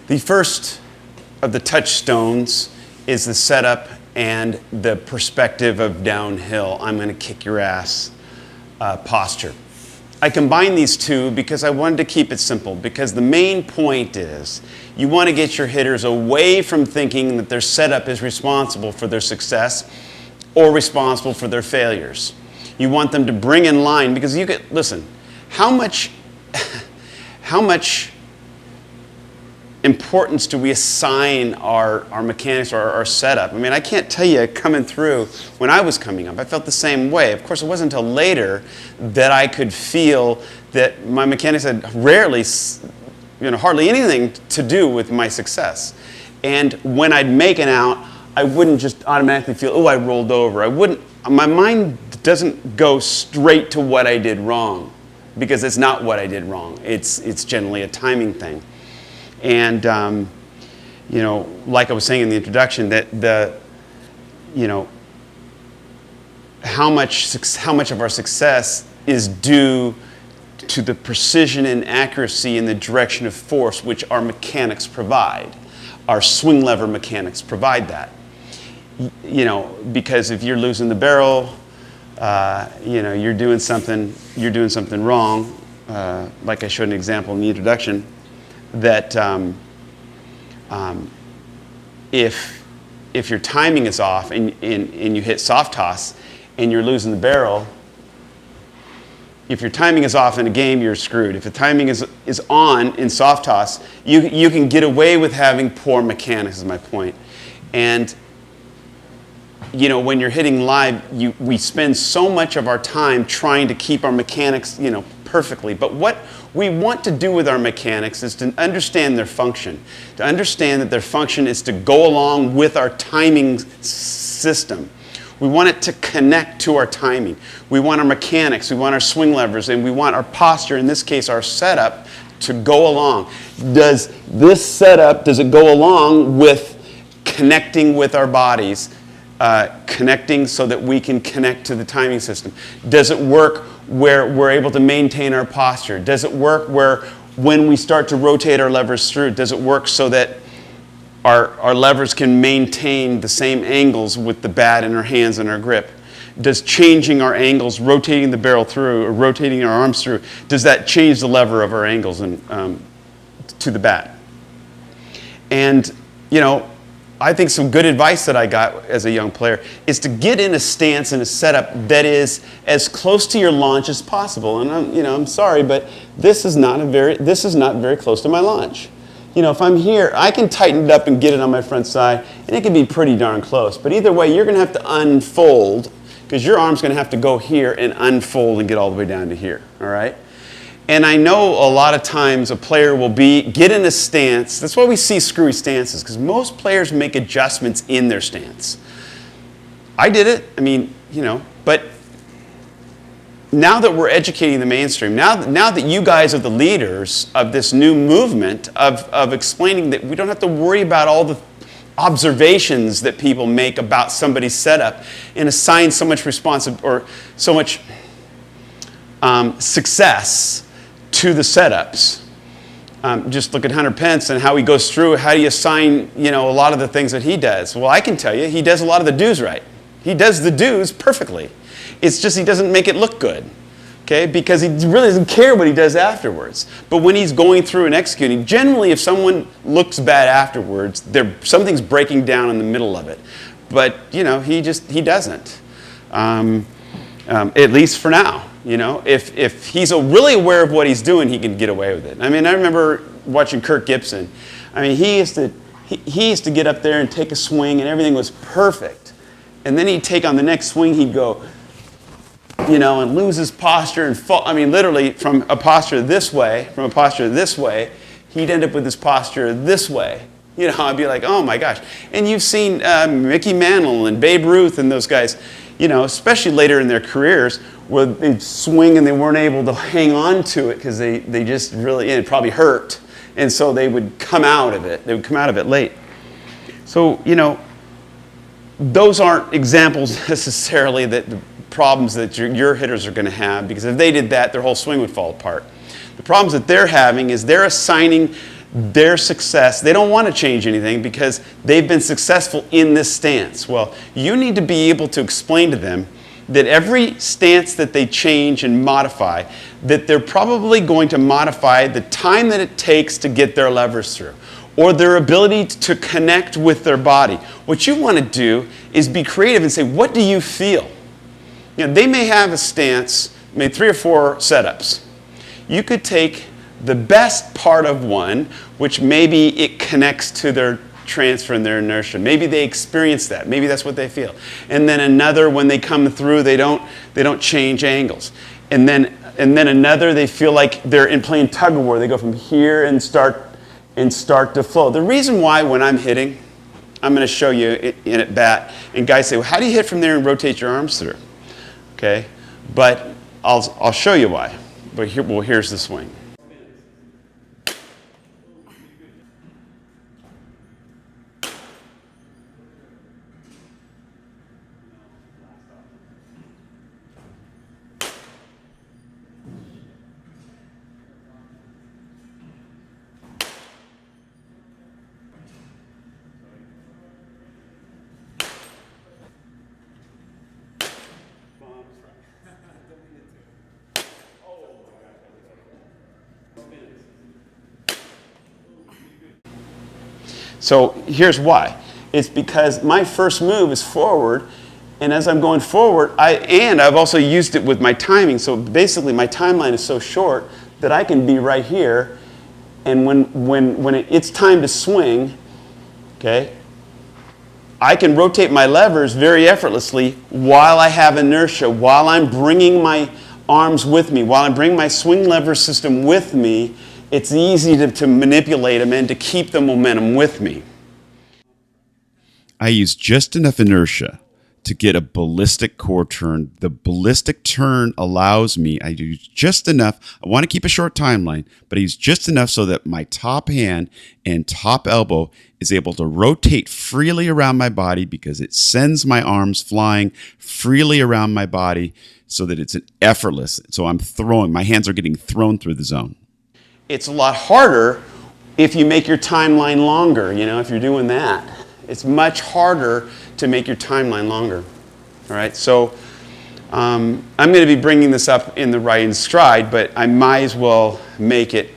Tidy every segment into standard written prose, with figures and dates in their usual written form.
The first of the touchstones is the setup and the perspective of downhill. I'm going to kick your ass posture. I combined these two because I wanted to keep it simple, because the main point is you want to get your hitters away from thinking that their setup is responsible for their success or responsible for their failures. You want them to bring in line, because you get, listen, how much importance do we assign our mechanics or our setup? I mean, I can't tell you coming through when I was coming up, I felt the same way. Of course, it wasn't until later that I could feel that my mechanics had hardly anything to do with my success. And when I'd make an out, I wouldn't just automatically feel, oh, I rolled over. My mind doesn't go straight to what I did wrong, because it's not what I did wrong. It's generally a timing thing. And, like I was saying in the introduction, that how much of our success is due to the precision and accuracy in the direction of force which our mechanics provide. Our swing lever mechanics provide that. Because if you're losing the barrel, you're doing something wrong. Like I showed an example in the introduction, that if your timing is off and you hit soft toss and you're losing the barrel, if your timing is off in a game, you're screwed. If the timing is on in soft toss, you can get away with having poor mechanics, is my point. And when you're hitting live, we spend so much of our time trying to keep our mechanics, perfectly. But what we want to do with our mechanics is to understand their function. To understand that their function is to go along with our timing system. We want it to connect to our timing. We want our mechanics, we want our swing levers, and we want our posture, in this case our setup, to go along. Does this setup, does it go along with connecting with our bodies? Connecting so that we can connect to the timing system? Does it work where we're able to maintain our posture? Does it work where when we start to rotate our levers through, does it work so that our levers can maintain the same angles with the bat in our hands and our grip? Does changing our angles, rotating the barrel through or rotating our arms through, does that change the lever of our angles and to the bat? And I think some good advice that I got as a young player is to get in a stance and a setup that is as close to your launch as possible. And I'm sorry, but this is not very close to my launch. If I'm here, I can tighten it up and get it on my front side, and it can be pretty darn close. But either way, you're going to have to unfold, because your arm's going to have to go here and unfold and get all the way down to here. All right. And I know a lot of times a player will get in a stance. That's why we see screwy stances, because most players make adjustments in their stance. I did it. But now that we're educating the mainstream, now that you guys are the leaders of this new movement of explaining that we don't have to worry about all the observations that people make about somebody's setup and assign so much success to the setups. Just look at Hunter Pence and how he goes through. How do you assign, a lot of the things that he does? Well, I can tell you, he does a lot of the do's right. He does the do's perfectly. It's just he doesn't make it look good, okay? Because he really doesn't care what he does afterwards. But when he's going through and executing, generally, if someone looks bad afterwards, something's breaking down in the middle of it. But he doesn't. At least for now. If he's really aware of what he's doing, he can get away with it. I remember watching Kirk Gibson. He used to get up there and take a swing, and everything was perfect. And then he'd take on the next swing, he'd go, and lose his posture and fall. Literally from a posture this way, he'd end up with his posture this way. I'd be like, oh my gosh. And you've seen Mickey Mantle and Babe Ruth and those guys, especially later in their careers, where they'd swing and they weren't able to hang on to it because they just really, it probably hurt. And so they would come out of it. They would come out of it late. So, those aren't examples necessarily that the problems that your hitters are going to have, because if they did that, their whole swing would fall apart. The problems that they're having is they're assigning their success. They don't want to change anything because they've been successful in this stance. Well, you need to be able to explain to them that every stance that they change and modify, that they're probably going to modify the time that it takes to get their levers through, or their ability to connect with their body. What you want to do is be creative and say, what do you feel? You know, they may have a stance, maybe 3 or 4 setups. You could take the best part of one, which maybe it connects to their transfer and their inertia. Maybe they experience that. Maybe that's what they feel. And then another, when they come through, they don't change angles. And then another, they feel like they're in playing tug of war. They go from here and start to flow. The reason why when I'm hitting, I'm going to show you in at bat, and guys say, well, how do you hit from there and rotate your arms through? Okay, but I'll show you why. But here's the swing. So here's why. It's because my first move is forward, and as I'm going forward, I've also used it with my timing. So basically my timeline is so short that I can be right here, and when it's time to swing, okay, I can rotate my levers very effortlessly while I have inertia, while I'm bringing my arms with me, while I'm bringing my swing lever system with me. It's easy to manipulate them and to keep the momentum with me. I use just enough inertia to get a ballistic core turn. The ballistic turn allows me, I use just enough. I want to keep a short timeline, but I use just enough so that my top hand and top elbow is able to rotate freely around my body because it sends my arms flying freely around my body so that it's an effortless. So my hands are getting thrown through the zone. It's a lot harder if you make your timeline longer, if you're doing that. It's much harder to make your timeline longer. All right, so I'm going to be bringing this up in the riding stride, but I might as well make it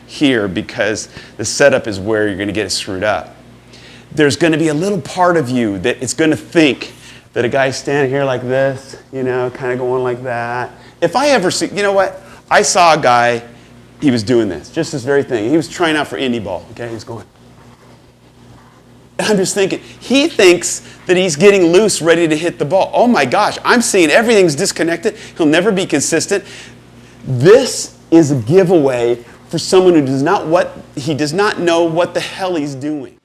here because the setup is where you're going to get it screwed up. There's going to be a little part of you that is going to think that a guy's standing here like this, kind of going like that. If I ever see, I saw a guy. He was doing this, just this very thing. He was trying out for indie ball, okay? He was going. I'm just thinking, he thinks that he's getting loose, ready to hit the ball. Oh my gosh, I'm seeing everything's disconnected. He'll never be consistent. This is a giveaway for someone who does not know what the hell he's doing.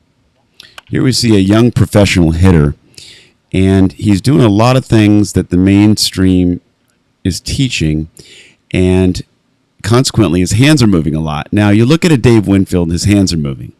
Here we see a young professional hitter, and he's doing a lot of things that the mainstream is teaching, and consequently, his hands are moving a lot. Now, you look at a Dave Winfield, and his hands are moving.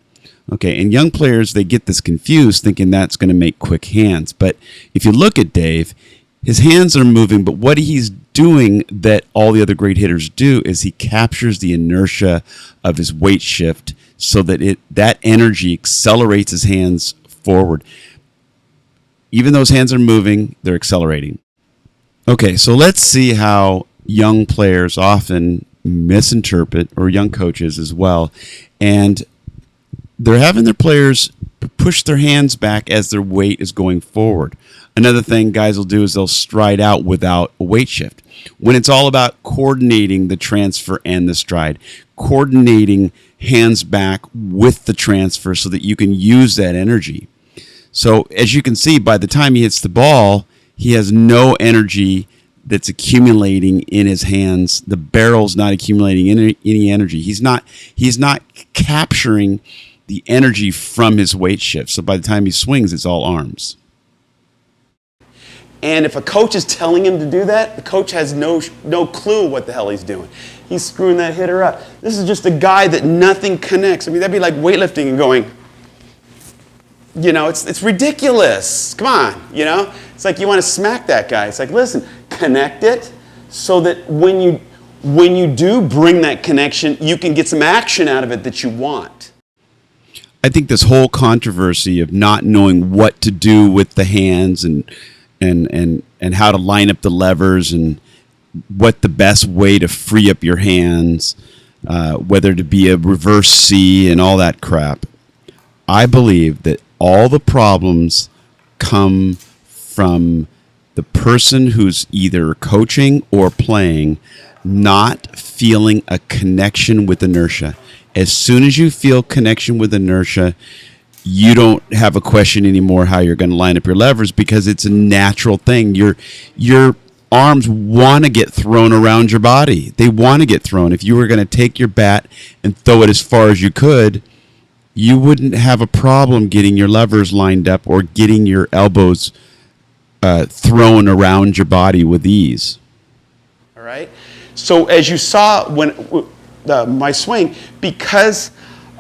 Okay, and young players, they get this confused, thinking that's going to make quick hands. But if you look at Dave, his hands are moving, but what he's doing that all the other great hitters do is he captures the inertia of his weight shift so that that energy accelerates his hands forward. Even though his hands are moving, they're accelerating. Okay, so let's see how young players often misinterpret, or young coaches as well, and they're having their players push their hands back as their weight is going forward. Another thing guys will do is they'll stride out without a weight shift, when it's all about coordinating the transfer and the stride, coordinating hands back with the transfer so that you can use that energy. So as you can see, by the time he hits the ball, he has no energy that's accumulating in his hands. The barrel's not accumulating any energy. He's not capturing the energy from his weight shift. So by the time he swings, it's all arms. And if a coach is telling him to do that, the coach has no clue what the hell he's doing. He's screwing that hitter up. This is just a guy that nothing connects. I mean, that'd be like weightlifting and going, it's ridiculous. Come on, It's like you want to smack that guy. It's like, listen, connect it so that when when you do bring that connection, you can get some action out of it that you want. I think this whole controversy of not knowing what to do with the hands and how to line up the levers and what the best way to free up your hands, whether to be a reverse C and all that crap. I believe that all the problems come from the person who's either coaching or playing not feeling a connection with inertia. As soon as you feel connection with inertia, you don't have a question anymore how you're going to line up your levers, because it's a natural thing. Your arms want to get thrown around your body. They want to get thrown. If you were going to take your bat and throw it as far as you could, you wouldn't have a problem getting your levers lined up or getting your elbows thrown around your body with ease. All right? So as you saw when my swing, because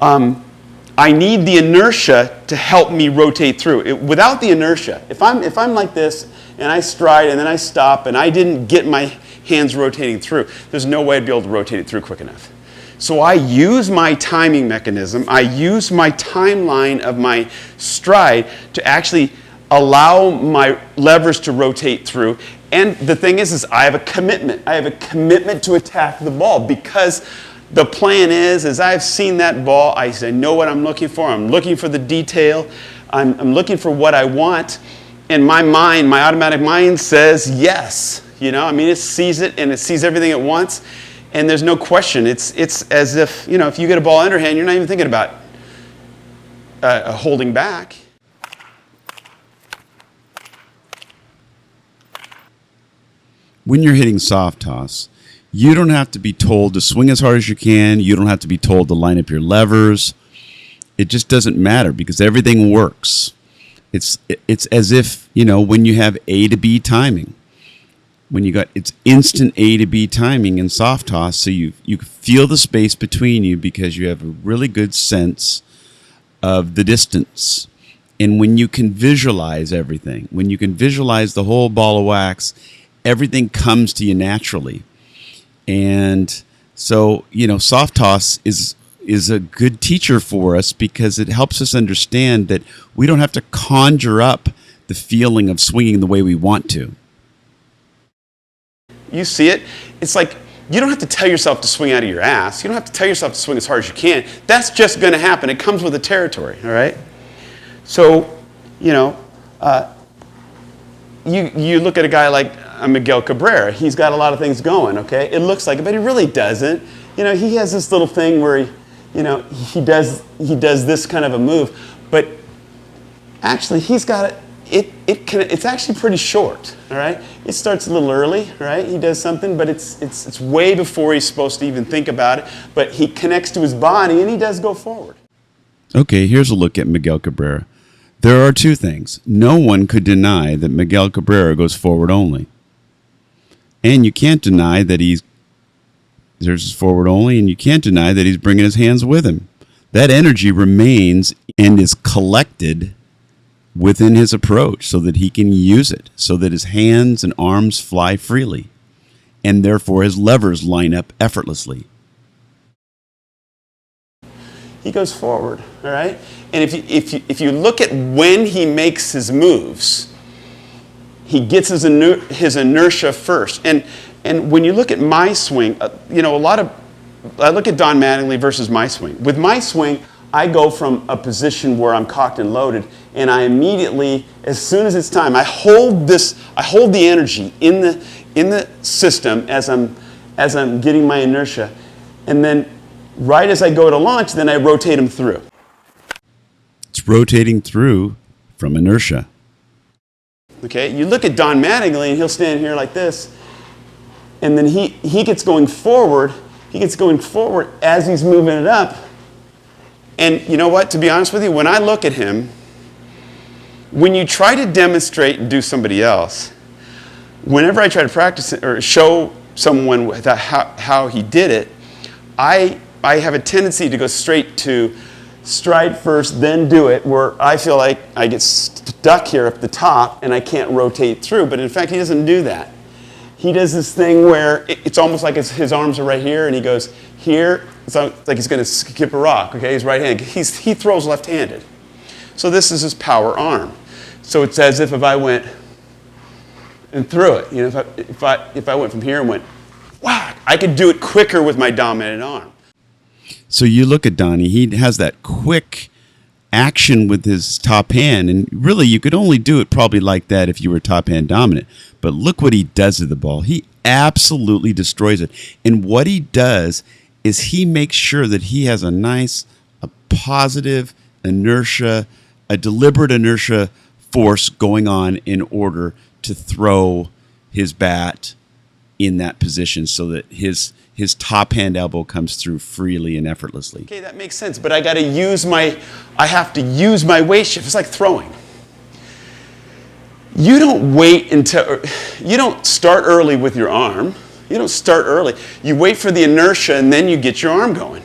I need the inertia to help me rotate through. Without the inertia, if I'm like this and I stride and then I stop and I didn't get my hands rotating through, there's no way I'd be able to rotate it through quick enough. So I use my timing mechanism, I use my timeline of my stride to actually allow my levers to rotate through. And the thing is I have a commitment. I have a commitment to attack the ball, because the plan is, as I've seen that ball, I know what I'm looking for. I'm looking for the detail. I'm looking for what I want. And my mind, my automatic mind says yes. You know, I mean, it sees it and it sees everything at once. And there's no question. It's as if, you know, if you get a ball underhand, you're not even thinking about holding back. When you're hitting soft toss, you don't have to be told to swing as hard as you can. You don't have to be told to line up your levers. It just doesn't matter, because everything works. It's as if, you know, when you have A to B timing. It's instant A to B timing in soft toss, so you feel the space between you because you have a really good sense of the distance. And when you can visualize everything, when you can visualize the whole ball of wax, everything comes to you naturally. And so, you know, soft toss is a good teacher for us, because it helps us understand that we don't have to conjure up the feeling of swinging the way we want to. You see it. It's like you don't have to tell yourself to swing out of your ass. You don't have to tell yourself to swing as hard as you can. That's just going to happen. It comes with the territory, all right? So, you know, you look at a guy like Miguel Cabrera. He's got a lot of things going, okay? It looks like it, but he really doesn't. You know, he has this little thing where he does this kind of a move, but actually he's got it's actually pretty short, all right? It starts a little early, right? He does something, but it's way before he's supposed to even think about it, but he connects to his body and he does go forward. Okay, here's a look at Miguel Cabrera. There are two things. No one could deny that Miguel Cabrera goes forward only. And you can't deny that there's his forward only, and you can't deny that he's bringing his hands with him. That energy remains and is collected within his approach so that he can use it, so that his hands and arms fly freely, and therefore his levers line up effortlessly. He goes forward, all right? And if you look at when he makes his moves, he gets his inertia first. And when you look at my swing, you know, I look at Don Mattingly versus my swing. With my swing, I go from a position where I'm cocked and loaded, and I immediately, as soon as it's time, I hold the energy in the system as I'm getting my inertia, and then right as I go to launch, then I rotate them through. It's rotating through from inertia. Okay, you look at Don Mattingly, and he'll stand here like this, and then he gets going forward. He gets going forward as he's moving it up. And you know what? To be honest with you, when I look at him, when you try to demonstrate and do somebody else, whenever I try to practice it or show someone how he did it, I have a tendency to go straight to stride first, then do it, where I feel like I get stuck here at the top and I can't rotate through. But in fact, he doesn't do that. he does this thing where it's almost like his arms are right here, and he goes here. It's like he's going to skip a rock. Okay, he's right-handed. He throws left-handed. So this is his power arm. So it's as if I went and threw it. You know, if I went from here and went whack, I could do it quicker with my dominant arm. So you look at Donnie. He has that quick action with his top hand, and really you could only do it probably like that if you were top hand dominant. But look what he does to the ball. He absolutely destroys it. And what he does is he makes sure that he has a positive inertia, a deliberate inertia force going on in order to throw his bat in that position so that his top hand elbow comes through freely and effortlessly. Okay, that makes sense, but I have to use my weight shift. It's like throwing. You don't start early with your arm. You don't start early. You wait for the inertia and then you get your arm going.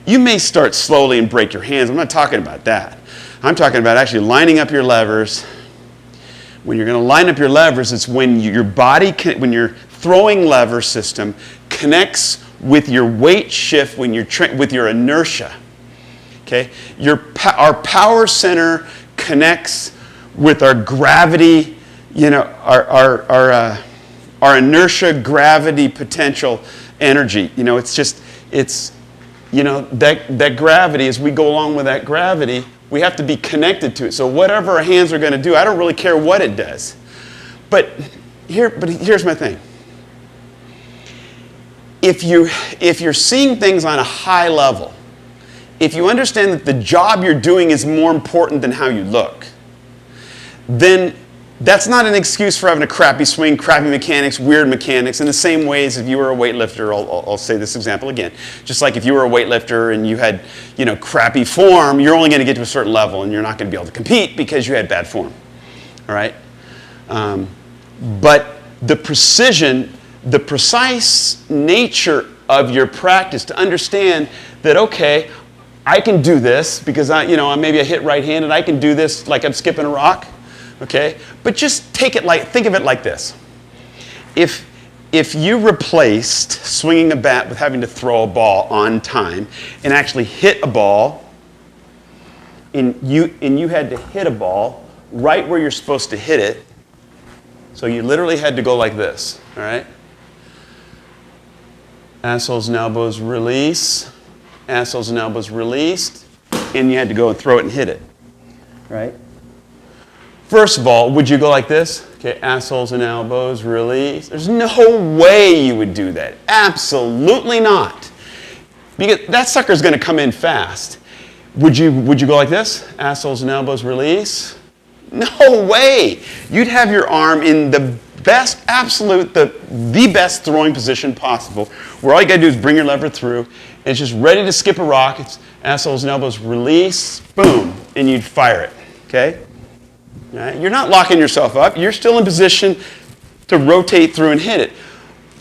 You may start slowly and break your hands. I'm not talking about that. I'm talking about actually lining up your levers. When you're going to line up your levers, it's when when your throwing lever system connects with your weight shift, with your inertia. Okay? Our power center connects with our gravity, our inertia, gravity, potential, energy. That gravity, as we go along with that gravity, we have to be connected to it. So whatever our hands are going to do, I don't really care what it does. But here's my thing. If you're seeing things on a high level, if you understand that the job you're doing is more important than how you look, then that's not an excuse for having a crappy swing, crappy mechanics, weird mechanics. In the same way as if you were a weightlifter, I'll say this example again. Just like if you were a weightlifter and you had, crappy form, you're only going to get to a certain level and you're not going to be able to compete because you had bad form. All right? But the precise nature of your practice to understand that, okay, I can do this because maybe I hit right-handed. I can do this like I'm skipping a rock. Okay, but just think of it like this. If you replaced swinging a bat with having to throw a ball on time and actually hit a ball, and you had to hit a ball right where you're supposed to hit it, so you literally had to go like this, all right? Assholes and elbows release, assholes and elbows released, and you had to go and throw it and hit it, right? First of all, would you go like this? Okay, assholes and elbows, release. There's no way you would do that. Absolutely not. Because that sucker's going to come in fast. Would you go like this? Assholes and elbows, release. No way. You'd have your arm in the best, the best throwing position possible, where all you got to do is bring your lever through, and it's just ready to skip a rock. It's assholes and elbows, release, boom, and you'd fire it. Okay? Right? You're not locking yourself up. You're still in position to rotate through and hit it.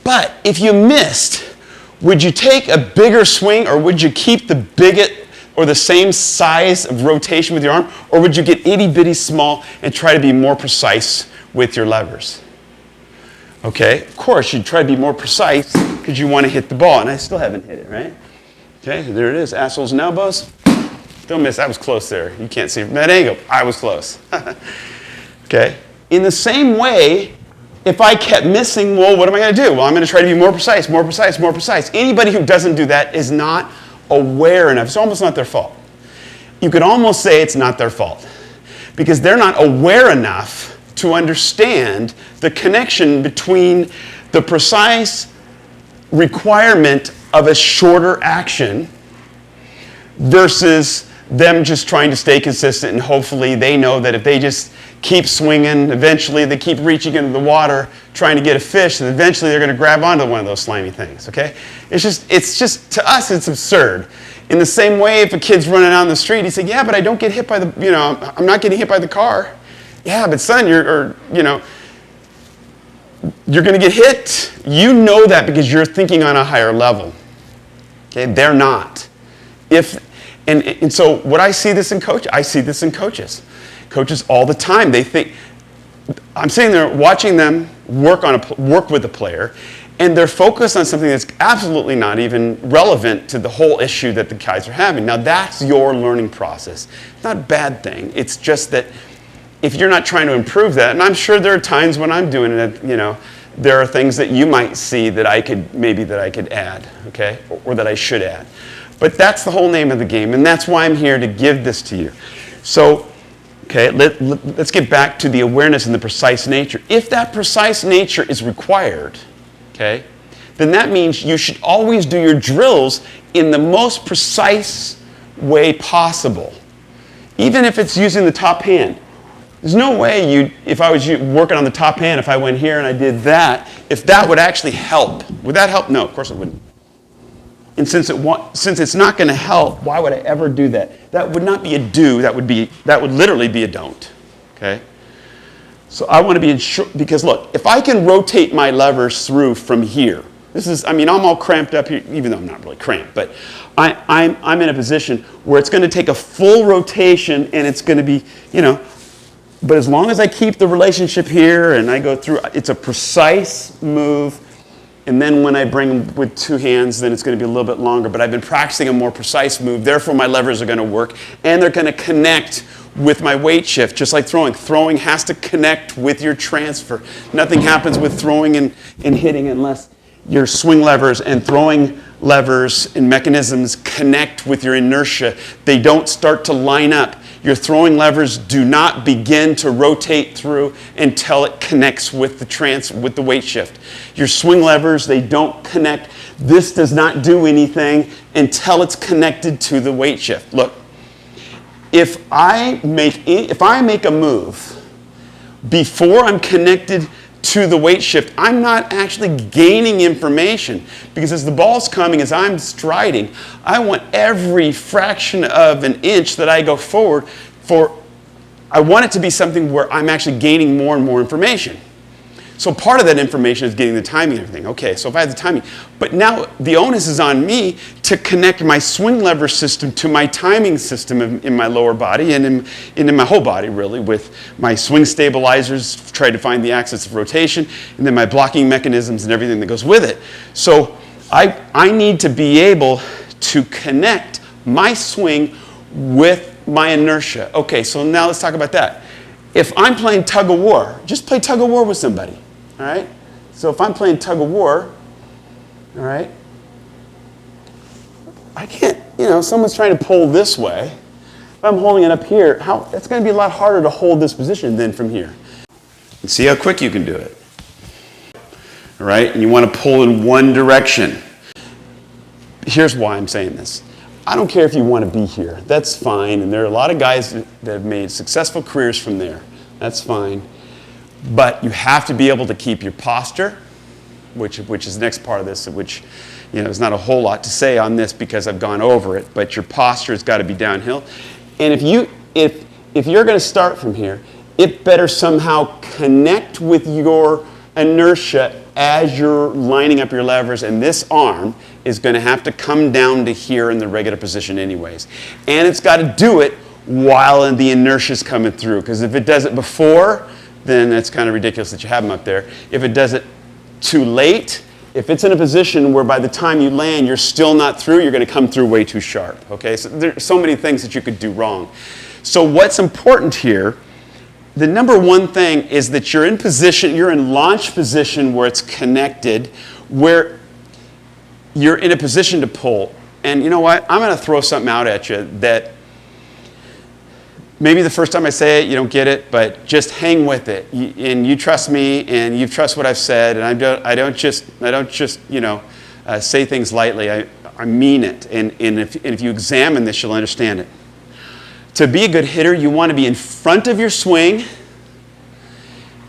But if you missed, would you take a bigger swing, or would you keep the bigot or the same size of rotation with your arm, or would you get itty-bitty small and try to be more precise with your levers? Okay, of course, you'd try to be more precise because you want to hit the ball, and I still haven't hit it, right? Okay, there it is, assholes and elbows. Don't miss, I was close there. You can't see from that angle. I was close. Okay? In the same way, if I kept missing, well, what am I going to do? Well, I'm going to try to be more precise, more precise, more precise. Anybody who doesn't do that is not aware enough. It's almost not their fault. You could almost say it's not their fault because they're not aware enough to understand the connection between the precise requirement of a shorter action versus them just trying to stay consistent, and hopefully they know that if they just keep swinging, eventually they keep reaching into the water trying to get a fish, and eventually they're going to grab onto one of those slimy things, okay? It's just, to us, it's absurd. In the same way, if a kid's running down the street, he said, yeah, but I don't get hit by I'm not getting hit by the car. Yeah, but son, you're going to get hit. You know that because you're thinking on a higher level, okay? They're not. And so what I see this in coaches. Coaches all the time. They think, I'm sitting there watching them work with the player, and they're focused on something that's absolutely not even relevant to the whole issue that the guys are having. Now that's your learning process. It's not a bad thing. It's just that if you're not trying to improve that, and I'm sure there are times when I'm doing it, there are things that you might see that I could add, okay, or that I should add. But that's the whole name of the game, and that's why I'm here to give this to you. So, okay, let's get back to the awareness and the precise nature. If that precise nature is required, okay, then that means you should always do your drills in the most precise way possible, even if it's using the top hand. There's no way if I was working on the top hand, if I went here and I did that, if that would actually help. Would that help? No, of course it wouldn't. And since it's not going to help, why would I ever do that? That would not be a do. That would literally be a don't. Okay. So I want to be because look, if I can rotate my levers through from here, I'm all cramped up here, even though I'm not really cramped, but I'm in a position where it's going to take a full rotation, and it's going to be, but as long as I keep the relationship here and I go through, it's a precise move. And then when I bring with two hands, then it's going to be a little bit longer. But I've been practicing a more precise move. Therefore, my levers are going to work. And they're going to connect with my weight shift, just like throwing. Throwing has to connect with your transfer. Nothing happens with throwing and hitting unless your swing levers and throwing levers and mechanisms connect with your inertia. They don't start to line up. Your throwing levers do not begin to rotate through until it connects with the weight shift. Your swing levers, they don't connect. This does not do anything until it's connected to the weight shift. Look, if I make a move before I'm connected to the weight shift, I'm not actually gaining information, because as the ball's coming, as I'm striding, I want every fraction of an inch that I go forward I want it to be something where I'm actually gaining more and more information. So part of that information is getting the timing and everything. Okay, so if I have the timing, but now the onus is on me to connect my swing lever system to my timing system in my lower body and in my whole body, really, with my swing stabilizers, try to find the axis of rotation, and then my blocking mechanisms and everything that goes with it. So I need to be able to connect my swing with my inertia. Okay, so now let's talk about that. If I'm playing tug of war, just play tug of war with somebody. All right? So if I'm playing tug of war, all right, I can't, someone's trying to pull this way. If I'm holding it up here, it's going to be a lot harder to hold this position than from here. And see how quick you can do it. All right? And you want to pull in one direction. Here's why I'm saying this. I don't care if you want to be here. That's fine. And there are a lot of guys that have made successful careers from there. That's fine. But you have to be able to keep your posture, which is the next part of this, which there's not a whole lot to say on this because I've gone over it. But your posture has got to be downhill. And if you're going to start from here, it better somehow connect with your inertia as you're lining up your levers, and this arm is going to have to come down to here in the regular position anyways. And it's got to do it while the inertia is coming through, because if it does it before, then that's kind of ridiculous that you have them up there. If it does it too late, if it's in a position where by the time you land you're still not through, you're going to come through way too sharp. Okay, so there's so many things that you could do wrong. So what's important here, the number one thing is that you're in launch position where it's connected, where you're in a position to pull. And you know what? I'm going to throw something out at you that maybe the first time I say it, you don't get it, but just hang with it. And you trust me, and you trust what I've said, and I don't just say things lightly. I mean it. And if you examine this, you'll understand it. To be a good hitter, you want to be in front of your swing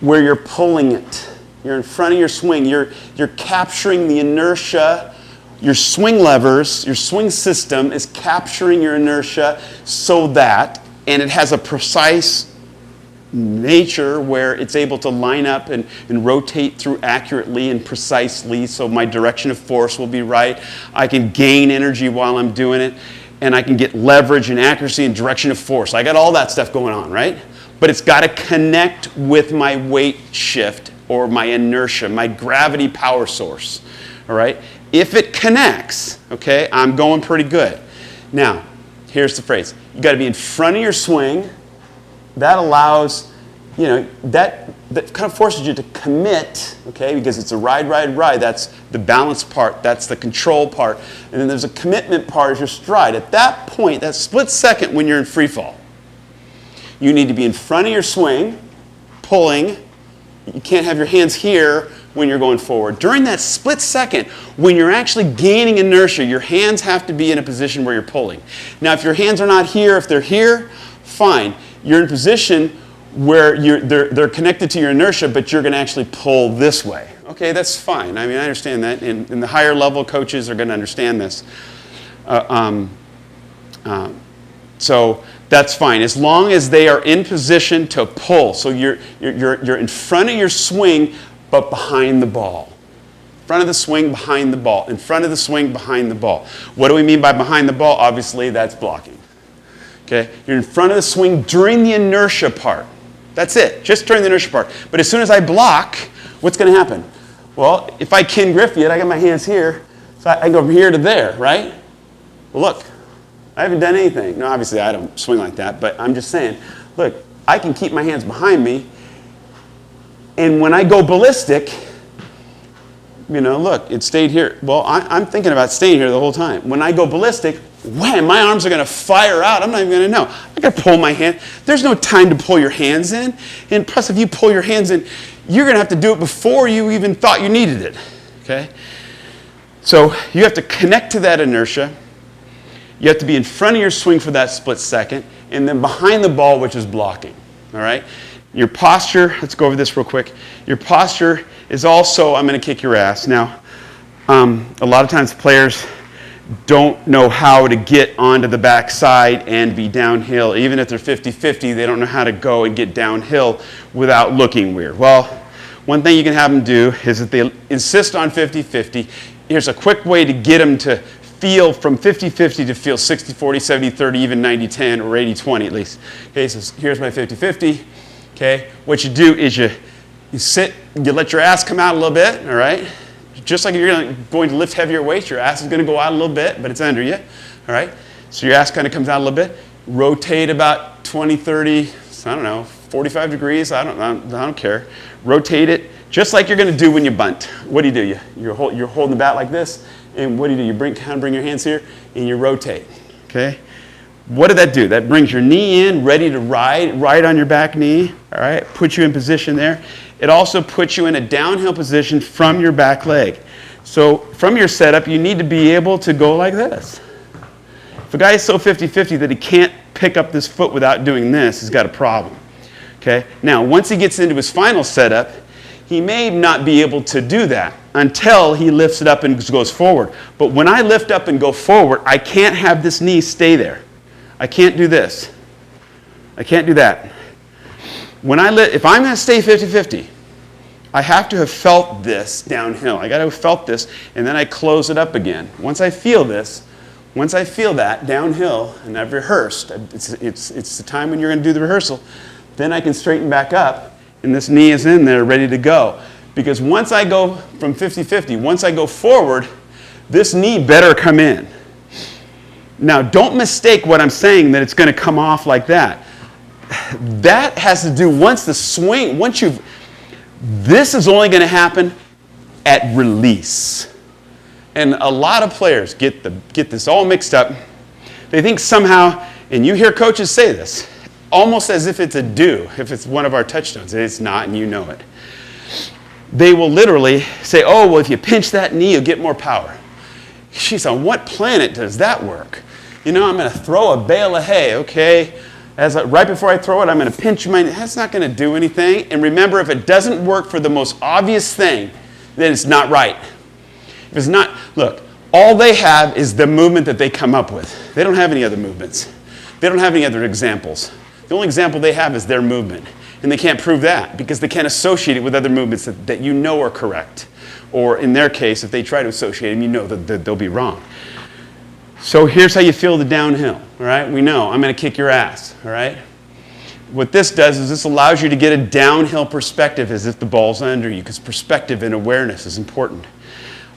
where you're pulling it. You're in front of your swing. You're capturing the inertia. Your swing levers, your swing system is capturing your inertia so that, and it has a precise nature where it's able to line up and rotate through accurately and precisely, so my direction of force will be right. I can gain energy while I'm doing it, and I can get leverage and accuracy and direction of force. I got all that stuff going on, right? But it's got to connect with my weight shift, or my inertia, my gravity power source. All right? If it connects, okay, I'm going pretty good. Now, here's the phrase. You got to be in front of your swing. That allows, you know, that kind of forces you to commit, okay, because it's a ride. That's the balance part. That's the control part. And then there's a commitment part, is your stride. At that point, that split second when you're in free fall, you need to be in front of your swing, pulling. You can't have your hands here when you're going forward. During that split second, when you're actually gaining inertia, your hands have to be in a position where you're pulling. Now, if your hands are not here, if they're here, fine. You're in position where they're connected to your inertia, but you're going to actually pull this way. Okay, that's fine. I mean, I understand that. And the higher level coaches are going to understand this. So that's fine, as long as they are in position to pull. So you're in front of your swing, but behind the ball. In front of the swing, behind the ball. In front of the swing, behind the ball. What do we mean by behind the ball? Obviously, that's blocking. Okay? You're in front of the swing during the inertia part. That's it, just during the inertia part. But as soon as I block, what's going to happen? Well, if I Ken Griffey it, I got my hands here, so I go from here to there, right? Well, look, I haven't done anything. No, obviously I don't swing like that, but I'm just saying, look, I can keep my hands behind me, and when I go ballistic, you know, look, it stayed here. Well, I'm thinking about staying here the whole time. When I go ballistic, wham, my arms are going to fire out. I'm not even going to know. I got to pull my hand. There's no time to pull your hands in. And plus, if you pull your hands in, you're going to have to do it before you even thought you needed it. Okay? So you have to connect to that inertia. You have to be in front of your swing for that split second, and then behind the ball, which is blocking. All right? Your posture, let's go over this real quick. Your posture is also, I'm going to kick your ass. Now, a lot of times players don't know how to get onto the backside and be downhill. Even if they're 50-50, they don't know how to go and get downhill without looking weird. Well, one thing you can have them do is if they insist on 50-50, here's a quick way to get them to feel from 50-50 to feel 60-40, 70-30, even 90-10, or 80-20 at least. Okay, so here's my 50-50. Okay, what you do is you sit, you let your ass come out a little bit, all right? Just like you're going to lift heavier weights, your ass is going to go out a little bit, but it's under you, all right? So your ass kind of comes out a little bit. Rotate about 20, 30, I don't know, 45 degrees, I don't care. Rotate it just like you're going to do when you bunt. What do? You're holding the bat like this, and what do? You kind of bring your hands here, and you rotate, okay? What did that do? That brings your knee in, ready to ride on your back knee, all right? Puts you in position there. It also puts you in a downhill position from your back leg. So from your setup, you need to be able to go like this. If a guy is so 50-50 that he can't pick up this foot without doing this, he's got a problem, okay? Now, once he gets into his final setup, he may not be able to do that until he lifts it up and goes forward. But when I lift up and go forward, I can't have this knee stay there. I can't do this. I can't do that. If I'm going to stay 50-50, I have to have felt this downhill. I got to have felt this, and then I close it up again. Once I feel this, once I feel that downhill, and I've rehearsed, it's the time when you're going to do the rehearsal, then I can straighten back up, and this knee is in there ready to go. Because once I go from 50-50, once I go forward, this knee better come in. Now, don't mistake what I'm saying that it's going to come off like that. That has to do once the swing, this is only going to happen at release. And a lot of players get this all mixed up. They think somehow, and you hear coaches say this, almost as if it's a do, if it's one of our touchstones. It's not, and you know it. They will literally say, oh, well, if you pinch that knee, you'll get more power. Jeez, on what planet does that work? You know, I'm going to throw a bale of hay, okay? Right before I throw it, I'm going to pinch my knee. That's not going to do anything. And remember, if it doesn't work for the most obvious thing, then it's not right. If it's not, look, all they have is the movement that they come up with. They don't have any other movements. They don't have any other examples. The only example they have is their movement. And they can't prove that because they can't associate it with other movements that you know are correct. Or in their case, if they try to associate them, you know that they'll be wrong. So here's how you feel the downhill, all right? We know, I'm going to kick your ass, all right? what this does is this allows you to get a downhill perspective as if the ball's under you, because perspective and awareness is important.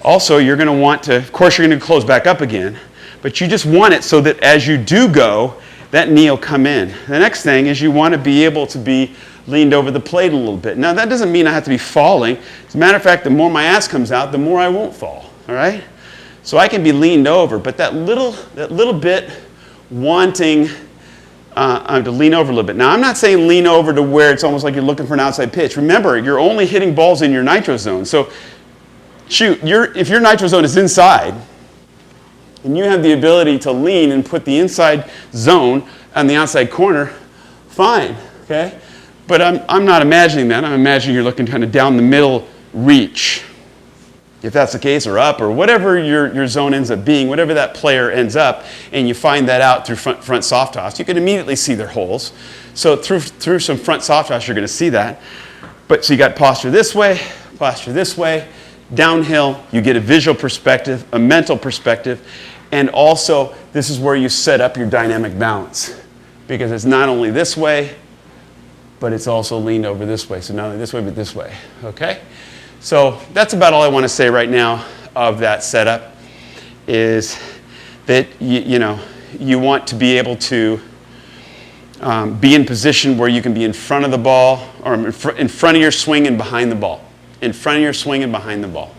Also, you're going to want to, of course, you're going to close back up again, but you just want it so that as you do go, that knee will come in. The next thing is you want to be able to be leaned over the plate a little bit. Now, that doesn't mean I have to be falling. As a matter of fact, the more my ass comes out, the more I won't fall, all right? So I can be leaned over, but that little bit wanting to lean over a little bit. Now, I'm not saying lean over to where it's almost like you're looking for an outside pitch. Remember, you're only hitting balls in your nitro zone. So, shoot, if your nitro zone is inside, and you have the ability to lean and put the inside zone on the outside corner, fine, okay? But I'm not imagining that. I'm imagining you're looking kind of down the middle reach. If that's the case, or up, or whatever your zone ends up being, whatever that player ends up, and you find that out through front soft toss, you can immediately see their holes. So through some front soft toss, you're going to see that. But so you got posture this way, downhill, you get a visual perspective, a mental perspective, and also this is where you set up your dynamic balance, because it's not only this way, but it's also leaned over this way. So not only this way, but this way, okay? So that's about all I want to say right now of that setup, is that you want to be able to be in position where you can be in front of the ball, or in front of your swing and behind the ball. In front of your swing and behind the ball.